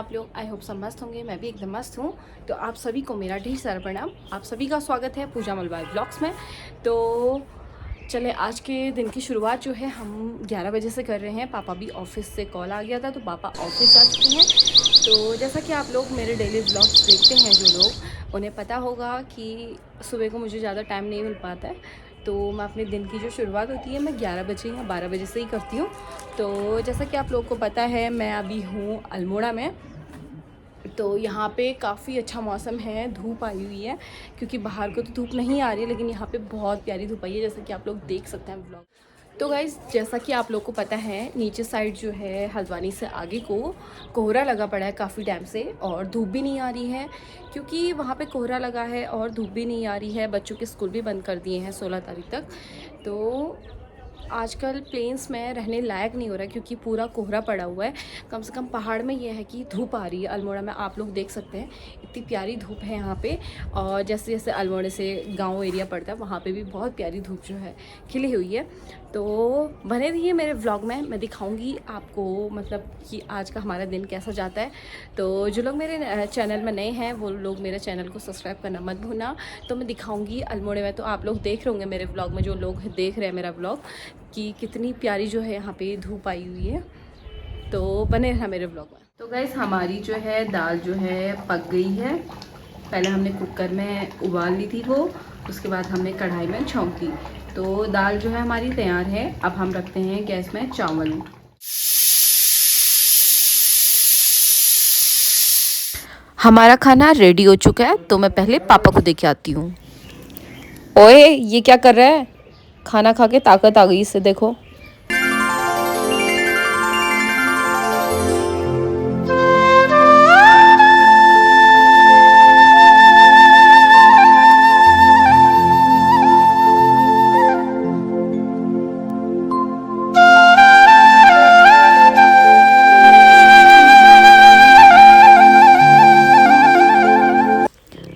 आप लोग? I hope सब मस्त होंगे। मैं भी एकदम मस्त हूँ। तो आप सभी को मेरा ढेर सारा प्रणाम। आप सभी का स्वागत है पूजा मलबार ब्लॉग्स में। तो चले आज के दिन की शुरुआत जो है हम 11 बजे से कर रहे हैं। पापा भी ऑफिस से कॉल आ गया था तो पापा ऑफिस जा चुके हैं। तो जैसा कि आप लोग मेरे डेली ब्लॉग्स देखते हैं जो लोग, उन्हें पता होगा कि सुबह को मुझे ज़्यादा टाइम नहीं मिल पाता है। तो मैं अपने दिन की जो शुरुआत होती है मैं 11 बजे या 12 बजे से ही करती हूँ। तो जैसा कि आप लोगों को पता है मैं अभी हूँ अल्मोड़ा में। तो यहाँ पे काफ़ी अच्छा मौसम है, धूप आई हुई है क्योंकि बाहर को तो धूप नहीं आ रही है लेकिन यहाँ पे बहुत प्यारी धूप आई है, जैसा कि आप लोग देख सकते हैं ब्लॉग। तो गाइज़ जैसा कि आप लोग को पता है नीचे साइड जो है हल्द्वानी से आगे को कोहरा लगा पड़ा है काफ़ी टाइम से, और धूप भी नहीं आ रही है क्योंकि वहाँ पे कोहरा लगा है और धूप भी नहीं आ रही है। बच्चों के स्कूल भी बंद कर दिए हैं 16 तारीख तक। तो आजकल प्लेन्स में रहने लायक नहीं हो रहा है क्योंकि पूरा कोहरा पड़ा हुआ है। कम से कम पहाड़ में ये है कि धूप आ रही है। अल्मोड़ा में आप लोग देख सकते हैं इतनी प्यारी धूप है यहाँ पे, और जैसे जैसे अल्मोड़े से गांव एरिया पड़ता है वहाँ पे भी बहुत प्यारी धूप जो है खिली हुई है। तो बने रहिए मेरे व्लॉग में, मैं दिखाऊंगी आपको मतलब कि आज का हमारा दिन कैसा जाता है। तो जो लोग मेरे चैनल में नए हैं वो लोग मेरे चैनल को सब्सक्राइब करना मत भूलना। तो मैं दिखाऊंगी अल्मोड़े में, तो आप लोग देख रहे होंगे मेरे व्लॉग में, जो लोग देख रहे हैं मेरा व्लॉग, कि कितनी प्यारी जो है यहाँ पे धूप आई हुई है। तो बने रहना मेरे व्लॉग में। तो गाइस हमारी जो है दाल जो है पक गई है। पहले हमने कुकर में उबाल ली थी वो, उसके बाद हमने कढ़ाई में छौंक दी। तो दाल जो है हमारी तैयार है। अब हम रखते हैं गैस में चावल। हमारा खाना रेडी हो चुका है तो मैं पहले पापा को देके आती हूँ। ओए ये क्या कर रहा है? खाना खा के ताकत आ गई इससे, देखो।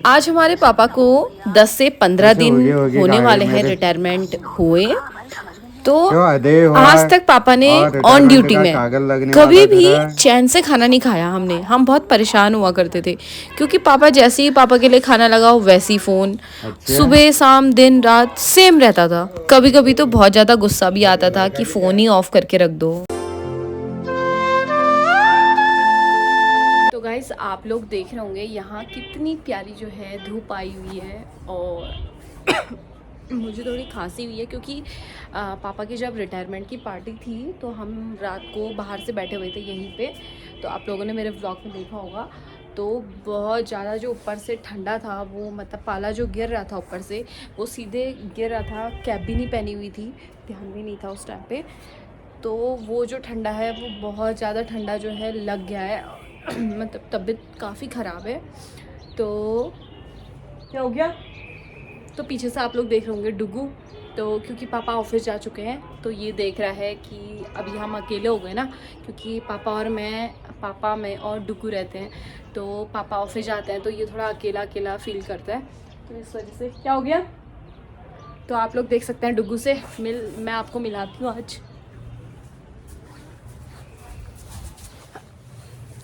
आज हमारे पापा को 10 से 15 दिन होने वाले हैं रिटायरमेंट हुए। तो आज तक पापा ने ऑन ड्यूटी में कभी भी चैन से खाना नहीं खाया हमने। हम बहुत परेशान हुआ करते थे क्योंकि पापा जैसे ही पापा के लिए खाना लगाओ वैसे ही फ़ोन, सुबह शाम दिन रात सेम रहता था। कभी कभी तो बहुत ज़्यादा गुस्सा भी आता था कि फ़ोन ही ऑफ करके रख दो। तो गाइस आप लोग देख रहे होंगे यहाँ कितनी प्यारी जो है धूप आई हुई है, और मुझे थोड़ी खांसी हुई है क्योंकि पापा की जब रिटायरमेंट की पार्टी थी तो हम रात को बाहर से बैठे हुए थे यहीं पे। तो आप लोगों ने मेरे व्लॉग में देखा होगा। तो बहुत ज़्यादा जो ऊपर से ठंडा था वो, मतलब पाला जो गिर रहा था ऊपर से वो सीधे गिर रहा था। कैप भी नहीं पहनी हुई थी, ध्यान भी नहीं था उस टाइम पे। तो वो जो ठंडा है वो बहुत ज़्यादा ठंडा जो है लग गया है मतलब तबीयत काफ़ी ख़राब है। तो क्या हो गया? तो पीछे से आप लोग देख रहे होंगे डुगू। तो क्योंकि पापा ऑफिस जा चुके हैं तो ये देख रहा है कि अभी हम अकेले हो गए ना, क्योंकि पापा मैं और डुगू रहते हैं। तो पापा ऑफिस जाते हैं तो ये थोड़ा अकेला अकेला फील करता है। तो इस वजह से क्या हो गया? तो आप लोग देख सकते हैं डुगू से मैं आपको मिलाती हूँ आज।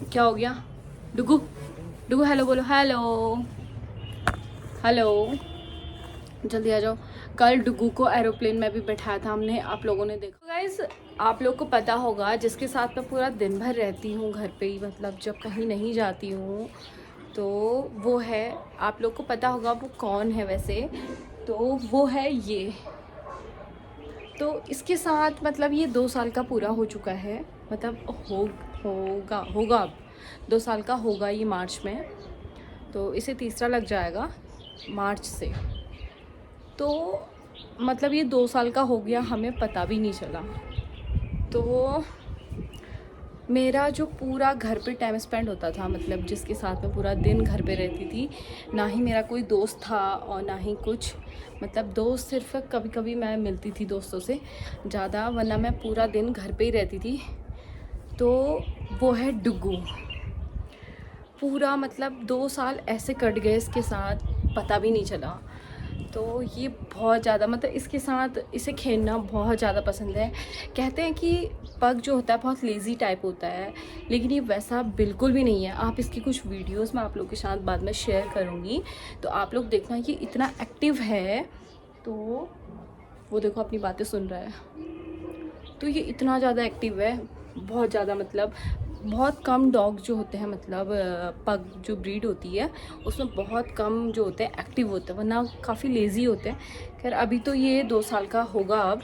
क्या हो गया? डुगू डुगू हेलो बोलो, हेलो हेलो, जल्दी आ जाओ। कल डुगू को एरोप्लेन में भी बैठाया था हमने, आप लोगों ने देखा। गाइस आप लोग को पता होगा जिसके साथ मैं पूरा दिन भर रहती हूँ घर पे ही, मतलब जब कहीं नहीं जाती हूँ, तो वो है, आप लोग को पता होगा वो कौन है वैसे। तो वो है ये। तो इसके साथ मतलब ये 2 साल का पूरा हो चुका है, मतलब होगा अब 2 साल का होगा ये मार्च में। तो इसे तीसरा लग जाएगा मार्च से। तो मतलब ये 2 साल का हो गया, हमें पता भी नहीं चला। तो मेरा जो पूरा घर पे टाइम स्पेंड होता था, मतलब जिसके साथ मैं पूरा दिन घर पे रहती थी, ना ही मेरा कोई दोस्त था और ना ही कुछ, मतलब दोस्त सिर्फ कभी कभी मैं मिलती थी दोस्तों से ज़्यादा, वरना मैं पूरा दिन घर पे ही रहती थी। तो वो है डुगू। पूरा मतलब 2 साल ऐसे कट गए इसके साथ, पता भी नहीं चला। तो ये बहुत ज़्यादा मतलब इसके साथ इसे खेलना बहुत ज़्यादा पसंद है। कहते हैं कि पग जो होता है बहुत लेज़ी टाइप होता है, लेकिन ये वैसा बिल्कुल भी नहीं है। आप इसकी कुछ वीडियोस मैं आप लोग के साथ बाद में शेयर करूँगी, तो आप लोग देखना ये इतना एक्टिव है। तो वो देखो अपनी बातें सुन रहा है, तो ये इतना ज़्यादा एक्टिव है, बहुत ज़्यादा। मतलब बहुत कम डॉग जो होते हैं, मतलब पग जो ब्रीड होती है उसमें बहुत कम जो होते हैं एक्टिव होते हैं, वरना काफ़ी लेज़ी होते हैं। खैर अभी तो ये 2 साल का होगा, अब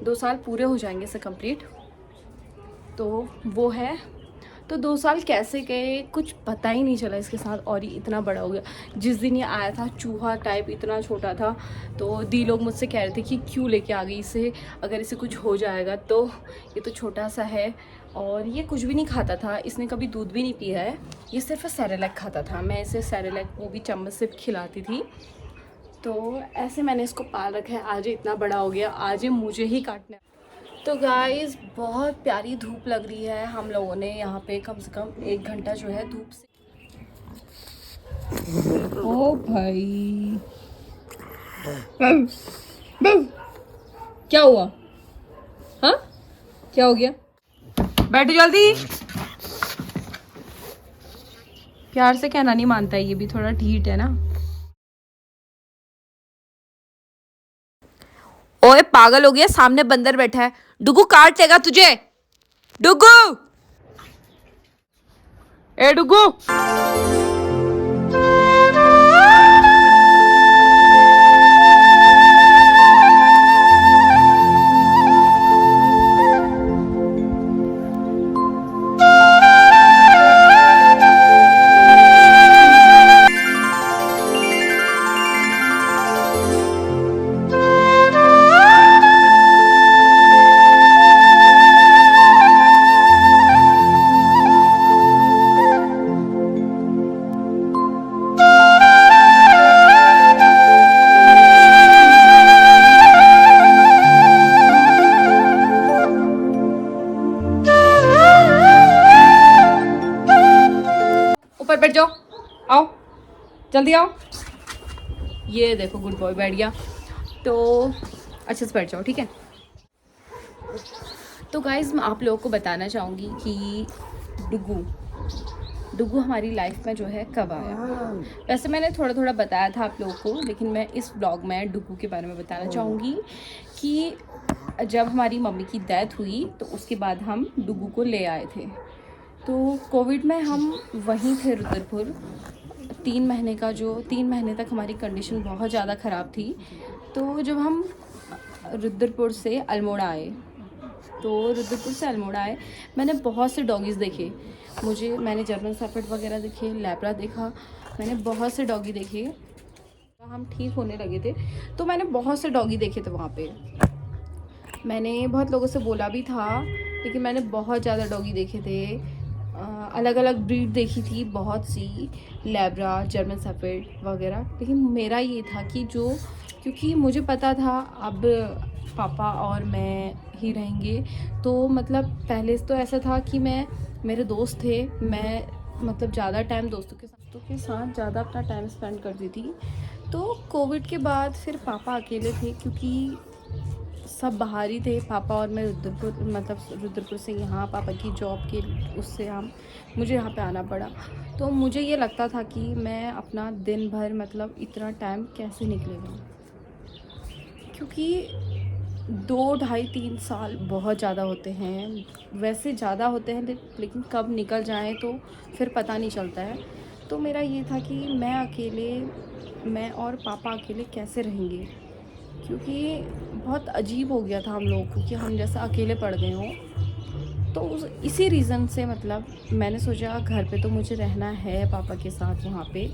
2 साल पूरे हो जाएंगे इसे कंप्लीट, तो वो है। तो 2 साल कैसे गए कुछ पता ही नहीं चला इसके साथ, और ये इतना बड़ा हो गया। जिस दिन ये आया था चूहा टाइप इतना छोटा था, तो दी लोग मुझसे कह रहे थे कि क्यों लेके आ गई इसे, अगर इसे कुछ हो जाएगा तो। ये तो छोटा सा है और ये कुछ भी नहीं खाता था, इसने कभी दूध भी नहीं पिया है, ये सिर्फ सेरेलैक खाता था। मैं इसे सेरेलैक वो भी चम्मच से खिलाती थी। तो ऐसे मैंने इसको पाल रखा है, आज ये इतना बड़ा हो गया, आज ये मुझे ही काटना है। तो गाइस बहुत प्यारी धूप लग रही है, हम लोगों ने यहाँ पे कम से कम 1 घंटा जो है धूप से। ओ भाई क्या हुआ? हाँ क्या हो गया? बैठो जल्दी। प्यार से कहना नहीं मानता है, ये भी थोड़ा ढीठ है ना। ओए पागल हो गया, सामने बंदर बैठा है, डुगू काट लेगा तुझे। डुगू, ए डुगू। ऊपर बैठ जाओ, आओ जल्दी आओ। ये देखो गुड बॉय बैठ गया, तो अच्छे से बैठ जाओ, ठीक है। तो गाइज़ मैं आप लोगों को बताना चाहूँगी कि डुगू डुगू हमारी लाइफ में जो है कब आया। वैसे मैंने थोड़ा थोड़ा बताया था आप लोगों को, लेकिन मैं इस ब्लॉग में डुगू के बारे में बताना चाहूँगी कि जब हमारी मम्मी की डेथ हुई तो उसके बाद हम डुगू को ले आए थे। तो कोविड में हम वहीं थे रुद्रपुर। 3 महीने तक हमारी कंडीशन बहुत ज़्यादा ख़राब थी। तो जब हम रुद्रपुर से अल्मोड़ा आए, मैंने बहुत से डॉगीज़ देखे। मैंने जर्मन शेफर्ड वगैरह देखे, लैब्रा देखा, मैंने बहुत से डॉगी देखे। हम ठीक होने लगे थे तो मैंने बहुत से डॉगी देखे थे वहाँ पे। मैंने बहुत लोगों से बोला भी था, लेकिन मैंने बहुत ज़्यादा डॉगी देखे थे। अलग अलग ब्रीड देखी थी, बहुत सी, लैब्रा, जर्मन शेफर्ड वगैरह। लेकिन मेरा ये था कि क्योंकि मुझे पता था अब पापा और मैं ही रहेंगे, तो मतलब पहले तो ऐसा था कि मेरे दोस्त थे, मैं मतलब ज़्यादा टाइम दोस्तों के साथ ज़्यादा अपना टाइम स्पेंड करती थी। तो कोविड के बाद फिर पापा अकेले थे, क्योंकि सब बाहर ही थे। पापा और मैं रुद्रपुर से यहाँ पापा की जॉब के उससे मुझे यहाँ पे आना पड़ा। तो मुझे ये लगता था कि मैं अपना दिन भर मतलब इतना टाइम कैसे निकलेगा, क्योंकि 2 ढाई 3 साल बहुत ज़्यादा होते हैं। वैसे ज़्यादा होते हैं, लेकिन कब निकल जाएं तो फिर पता नहीं चलता है। तो मेरा ये था कि मैं और पापा अकेले कैसे रहेंगे, क्योंकि बहुत अजीब हो गया था हम लोग को कि हम जैसा अकेले पड़ गए हों। तो इसी रीज़न से मतलब मैंने सोचा घर पे तो मुझे रहना है पापा के साथ वहाँ पे,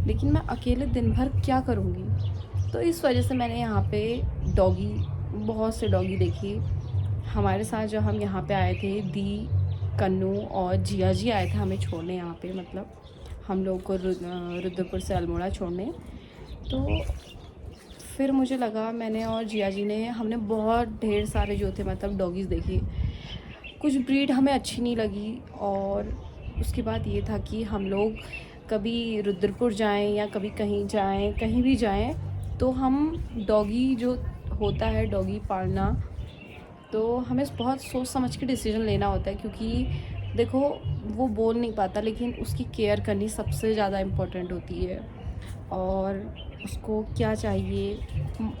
लेकिन मैं अकेले दिन भर क्या करूँगी। तो इस वजह से मैंने यहाँ पे बहुत से डॉगी देखी। हमारे साथ जब हम यहाँ पे आए थे, दी, कन्नू और जिया जी आए थे हमें छोड़ने यहाँ पे, मतलब हम लोग को रुद्रपुर से अल्मोड़ा छोड़ने। तो फिर मुझे लगा, मैंने और जिया जी ने हमने बहुत ढेर सारे जो थे मतलब डॉगीज़ देखे। कुछ ब्रीड हमें अच्छी नहीं लगी, और उसके बाद ये था कि हम लोग कभी रुद्रपुर जाएं या कभी कहीं भी जाएं, तो हम डॉगी जो होता है, डॉगी पालना, तो हमें बहुत सोच समझ के डिसीजन लेना होता है, क्योंकि देखो वो बोल नहीं पाता, लेकिन उसकी केयर करनी सबसे ज़्यादा इम्पोर्टेंट होती है। और उसको क्या चाहिए,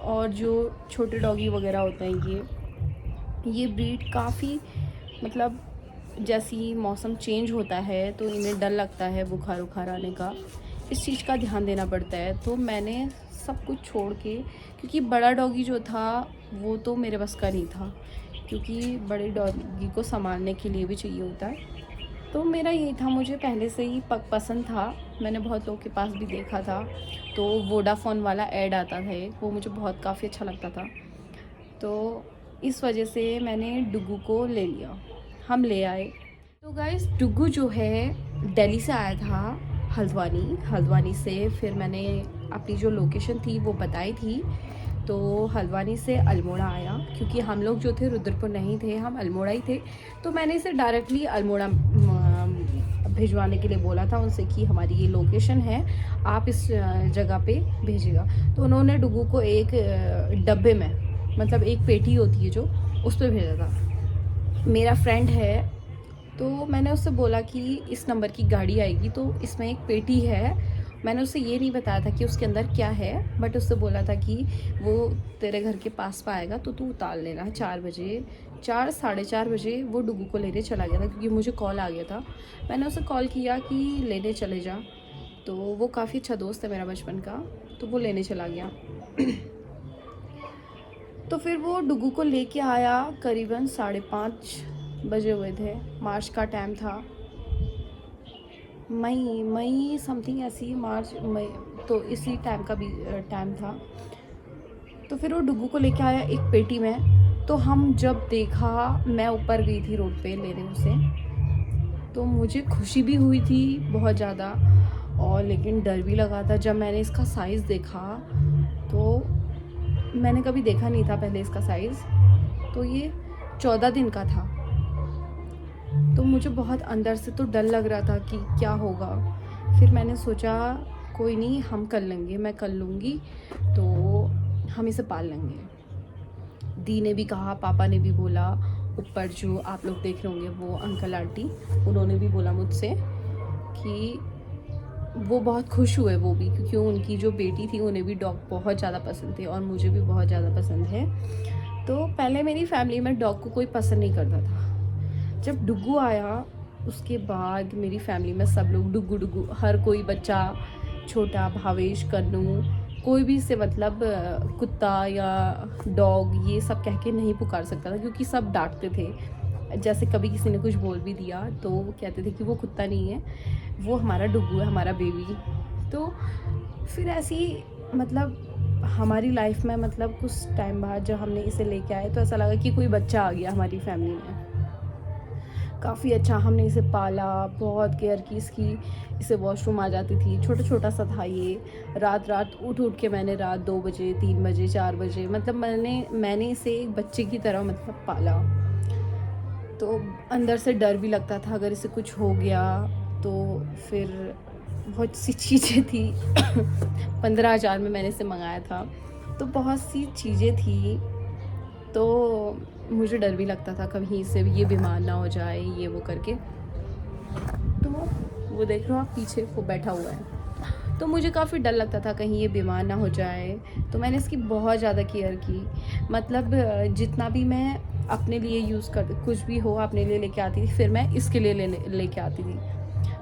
और जो छोटे डॉगी वगैरह होते हैं, ये ब्रीड काफ़ी मतलब जैसी मौसम चेंज होता है तो इन्हें डर लगता है बुखार उखार आने का, इस चीज़ का ध्यान देना पड़ता है। तो मैंने सब कुछ छोड़ के, क्योंकि बड़ा डॉगी जो था वो तो मेरे बस का नहीं था, क्योंकि बड़े डॉगी को संभालने के लिए भी चाहिए होता है। तो मेरा यही था, मुझे पहले से ही पसंद था, मैंने बहुत लोगों के पास भी देखा था, तो वोडाफोन वाला ऐड आता था वो मुझे बहुत काफ़ी अच्छा लगता था। तो इस वजह से मैंने डुगू को ले लिया, हम ले आए। तो गाइस डुगू जो है दिल्ली से आया था, हल्द्वानी से फिर मैंने अपनी जो लोकेशन थी वो बताई थी, तो हल्द्वानी से अल्मोड़ा आया, क्योंकि हम लोग जो थे रुद्रपुर नहीं थे, हम अल्मोड़ा ही थे। तो मैंने इसे डायरेक्टली अल्मोड़ा भिजवाने के लिए बोला था उनसे कि हमारी ये लोकेशन है, आप इस जगह पे भेजिएगा। तो उन्होंने डुगू को एक डब्बे में, मतलब एक पेटी होती है जो, उस पर भेजा था। मेरा फ्रेंड है, तो मैंने उससे बोला कि इस नंबर की गाड़ी आएगी तो इसमें एक पेटी है। मैंने उससे ये नहीं बताया था कि उसके अंदर क्या है, बट उससे बोला था कि वो तेरे घर के पास पाएगा तो तू उतार लेना। 4 बजे, 4 साढ़े 4 बजे वो डुगू को लेने चला गया था, क्योंकि मुझे कॉल आ गया था। मैंने उसे कॉल किया कि लेने चले जा, तो वो काफ़ी अच्छा दोस्त है मेरा बचपन का, तो वो लेने चला गया। तो फिर वो डुगू को लेके आया, करीबन 5:30 बजे हुए थे, मार्च का टाइम था, मई समथिंग ऐसी, मार्च मई, तो इसी टाइम का भी टाइम था। तो फिर वो डुगू को लेके आया एक पेटी में। तो हम जब देखा, मैं ऊपर गई थी रोड पे लेने उसे, तो मुझे खुशी भी हुई थी बहुत ज़्यादा, और लेकिन डर भी लगा था। जब मैंने इसका साइज़ देखा, तो मैंने कभी देखा नहीं था पहले इसका साइज़, तो ये 14 दिन का था। तो मुझे बहुत अंदर से तो डर लग रहा था कि क्या होगा। फिर मैंने सोचा कोई नहीं, हम कर लेंगे, मैं कर लूँगी, तो हम इसे पाल लेंगे। दी ने भी कहा, पापा ने भी बोला, ऊपर जो आप लोग देख रहे होंगे वो अंकल आंटी, उन्होंने भी बोला मुझसे कि वो बहुत खुश हुए वो भी, क्योंकि उनकी जो बेटी थी उन्हें भी डॉग बहुत ज़्यादा पसंद थे, और मुझे भी बहुत ज़्यादा पसंद है। तो पहले मेरी फैमिली में डॉग को कोई पसंद नहीं करता था। जब डुगू आया उसके बाद मेरी फैमिली में सब लोग डुगू डुगू, हर कोई बच्चा, छोटा, भावेश, कन्नू, कोई भी इसे मतलब कुत्ता या डॉग ये सब कह के नहीं पुकार सकता था, क्योंकि सब डांटते थे। जैसे कभी किसी ने कुछ बोल भी दिया तो वो कहते थे कि वो कुत्ता नहीं है, वो हमारा डुगू है, हमारा बेबी। तो फिर ऐसी मतलब हमारी लाइफ में, मतलब कुछ टाइम बाद जब हमने इसे लेके आए, तो ऐसा लगा कि कोई बच्चा आ गया हमारी फैमिली में। काफ़ी अच्छा हमने इसे पाला, बहुत केयर की इसकी। इसे वॉशरूम आ जाती थी, छोटा छोटा सा था ये। रात उठ के मैंने रात 2 बजे, 3 बजे, 4 बजे, मतलब मैंने इसे एक बच्चे की तरह मतलब पाला। तो अंदर से डर भी लगता था, अगर इसे कुछ हो गया तो फिर बहुत सी चीज़ें थी। 15,000 में मैंने इसे मंगाया था, तो बहुत सी चीज़ें थी, तो मुझे डर भी लगता था कहीं से ये बीमार ना हो जाए, ये वो करके। तो वो देख रहे हो आप पीछे, वो बैठा हुआ है, तो मुझे काफ़ी डर लगता था कहीं ये बीमार ना हो जाए। तो मैंने इसकी बहुत ज़्यादा केयर की, मतलब जितना भी मैं अपने लिए यूज़ कर, कुछ भी हो अपने लिए लेके आती थी, फिर मैं इसके लिए लेके आती थी।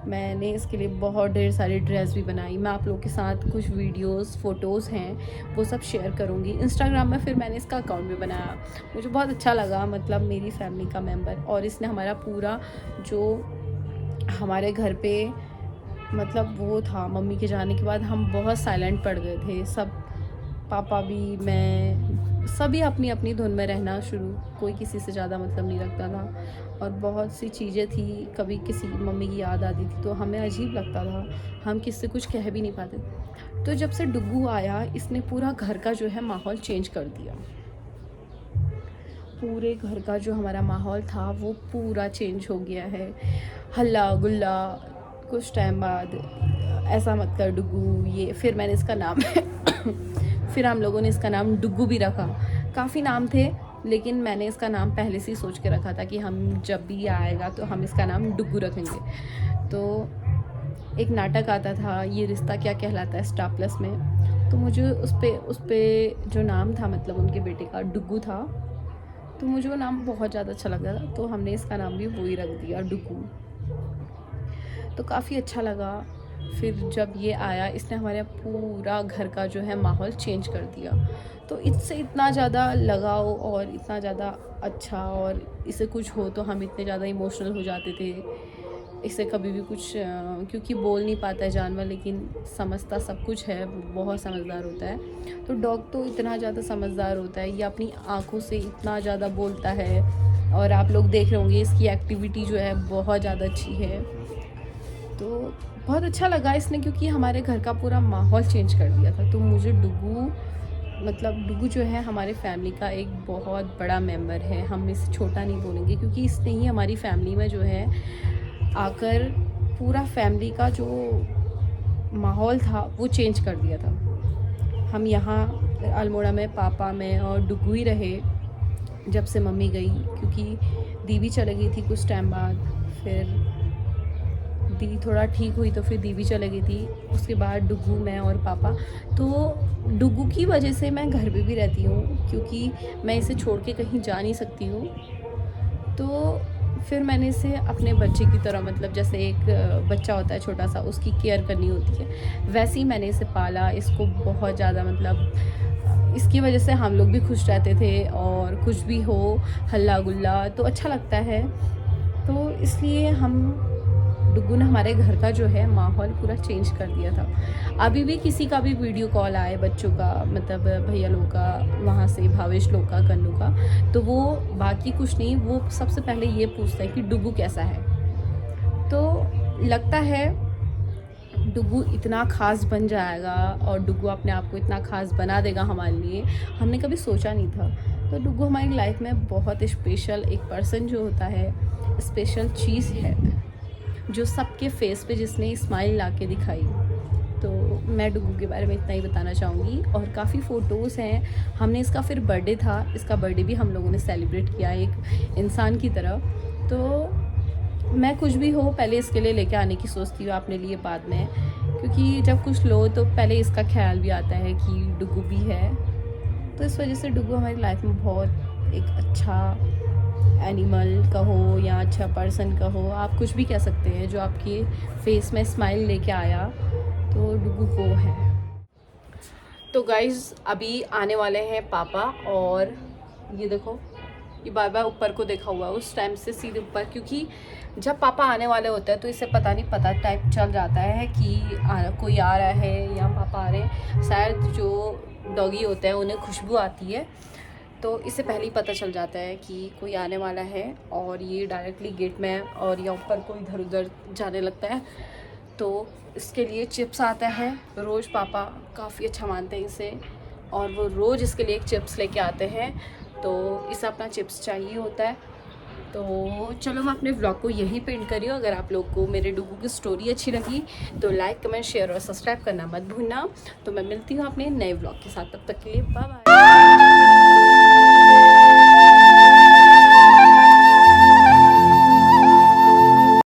मैंने इसके लिए बहुत ढेर सारी ड्रेस भी बनाई। मैं आप लोगों के साथ कुछ वीडियोस, फ़ोटोज़ हैं वो सब शेयर करूँगी इंस्टाग्राम में। फिर मैंने इसका अकाउंट भी बनाया, मुझे बहुत अच्छा लगा, मतलब मेरी फैमिली का मेंबर। और इसने हमारा पूरा जो हमारे घर पे मतलब वो था, मम्मी के जाने के बाद हम बहुत साइलेंट पड़ गए थे सब, पापा भी, मैं, सभी अपनी अपनी धुन में रहना शुरू, कोई किसी से ज़्यादा मतलब नहीं रखता था। और बहुत सी चीज़ें थी, कभी किसी मम्मी की याद आती थी तो हमें अजीब लगता था, हम किससे कुछ कह भी नहीं पाते। तो जब से डुगू आया, इसने पूरा घर का जो है माहौल चेंज कर दिया। पूरे घर का जो हमारा माहौल था वो पूरा चेंज हो गया है, हल्ला गुल्ला। कुछ टाइम बाद ऐसा मत कर डुगू, ये, फिर मैंने इसका नाम फिर हम लोगों ने इसका नाम डुग्गू भी रखा। काफ़ी नाम थे, लेकिन मैंने इसका नाम पहले से ही सोच के रखा था कि हम जब भी आएगा तो हम इसका नाम डुग्गू रखेंगे। तो एक नाटक आता था, ये रिश्ता क्या कहलाता है, स्टार प्लस में, तो मुझे उस पे जो नाम था, मतलब उनके बेटे का डुग्गू था, तो मुझे वो नाम बहुत ज़्यादा अच्छा लगा था, तो हमने इसका नाम भी वही रख दिया, डुग्गू। तो काफ़ी अच्छा लगा। फिर जब ये आया, इसने हमारे पूरा घर का जो है माहौल चेंज कर दिया। तो इससे इतना ज़्यादा लगाव और इतना ज़्यादा अच्छा, और इसे कुछ हो तो हम इतने ज़्यादा इमोशनल हो जाते थे। इसे कभी भी कुछ क्योंकि बोल नहीं पाता है जानवर, लेकिन समझता सब कुछ है, बहुत समझदार होता है। तो डॉग तो इतना ज़्यादा समझदार होता है, ये अपनी आँखों से इतना ज़्यादा बोलता है, और आप लोग देख रहे होंगे इसकी एक्टिविटी जो है बहुत ज़्यादा अच्छी है। तो बहुत अच्छा लगा इसने, क्योंकि हमारे घर का पूरा माहौल चेंज कर दिया था। तो मुझे डुग्गू जो है हमारे फैमिली का एक बहुत बड़ा मेंबर है, हम इसे छोटा नहीं बोलेंगे, क्योंकि इसने ही हमारी फैमिली में जो है आकर पूरा फैमिली का जो माहौल था वो चेंज कर दिया था। हम यहाँ अल्मोड़ा में पापा, मैं और डुग्गू ही रहे जब से मम्मी गई, क्योंकि दीदी चली गई थी कुछ टाइम बाद। फिर दी थोड़ा ठीक हुई तो फिर दी भी चली गई थी। उसके बाद डुग्गू, मैं और पापा। तो डुग्गू की वजह से मैं घर पे भी रहती हूँ, क्योंकि मैं इसे छोड़ के कहीं जा नहीं सकती हूँ। तो फिर मैंने इसे अपने बच्चे की तरह, मतलब जैसे एक बच्चा होता है छोटा सा, उसकी केयर करनी होती है, वैसे ही मैंने इसे पाला। इसको बहुत ज़्यादा, मतलब इसकी वजह से हम लोग भी खुश रहते थे, और कुछ भी हो हल्ला गुल्ला तो अच्छा लगता है। तो इसलिए डुग्गू ने हमारे घर का जो है माहौल पूरा चेंज कर दिया था। अभी भी किसी का भी वीडियो कॉल आए बच्चों का, मतलब भैया लोग का, वहाँ से भावेश लोग का, कन्नू का, तो वो बाकी कुछ नहीं, वो सबसे पहले ये पूछता है कि डुग्गू कैसा है। तो लगता है डुग्गू इतना ख़ास बन जाएगा, और डुग्गू अपने आप को इतना ख़ास बना देगा हमारे लिए, हमने कभी सोचा नहीं था। तो डुग्गू हमारी लाइफ में बहुत स्पेशल एक पर्सन जो होता है, स्पेशल चीज़ है, जो सबके फेस पे जिसने स्माइल ला के दिखाई। तो मैं डुग्गू के बारे में इतना ही बताना चाहूँगी। और काफ़ी फ़ोटोज़ हैं। हमने इसका फिर बर्थडे था, इसका बर्थडे भी हम लोगों ने सेलिब्रेट किया एक इंसान की तरह। तो मैं कुछ भी हो पहले इसके लिए लेके आने की सोचती हूँ अपने लिए बाद में, क्योंकि जब कुछ लो तो पहले इसका ख्याल भी आता है कि डुग्गू भी है। तो इस वजह से डुग्गू हमारी लाइफ में बहुत एक अच्छा एनिमल कहो या अच्छा पर्सन कहो, आप कुछ भी कह सकते हैं, जो आपके फेस में स्माइल लेके आया, तो डुग्गू को है। तो गाइज़ अभी आने वाले हैं पापा, और ये देखो, ये बार बार ऊपर को देखा हुआ है उस टाइम से सीधे ऊपर, क्योंकि जब पापा आने वाले होते हैं तो इसे पता टाइप चल जाता है कि कोई आ रहा है या पापा आ रहे हैं। शायद जो डॉगी होते हैं उन्हें खुशबू आती है, तो इससे पहले ही पता चल जाता है कि कोई आने वाला है, और ये डायरेक्टली गेट में और या ऊपर को इधर उधर जाने लगता है। तो इसके लिए चिप्स आता है रोज़, पापा काफ़ी अच्छा मानते हैं इसे, और वो रोज़ इसके लिए एक चिप्स लेके आते हैं। तो इसे अपना चिप्स चाहिए होता है। तो चलो मैं अपने व्लॉग को यहीं पे एंड कर रही हूँ। अगर आप लोग को मेरे डुग्गू की स्टोरी अच्छी लगी तो लाइक, कमेंट, शेयर और सब्सक्राइब करना मत भूलना। तो मैं मिलती हूँ अपने नए व्लॉग के साथ, तब तक के लिए बाय बाय।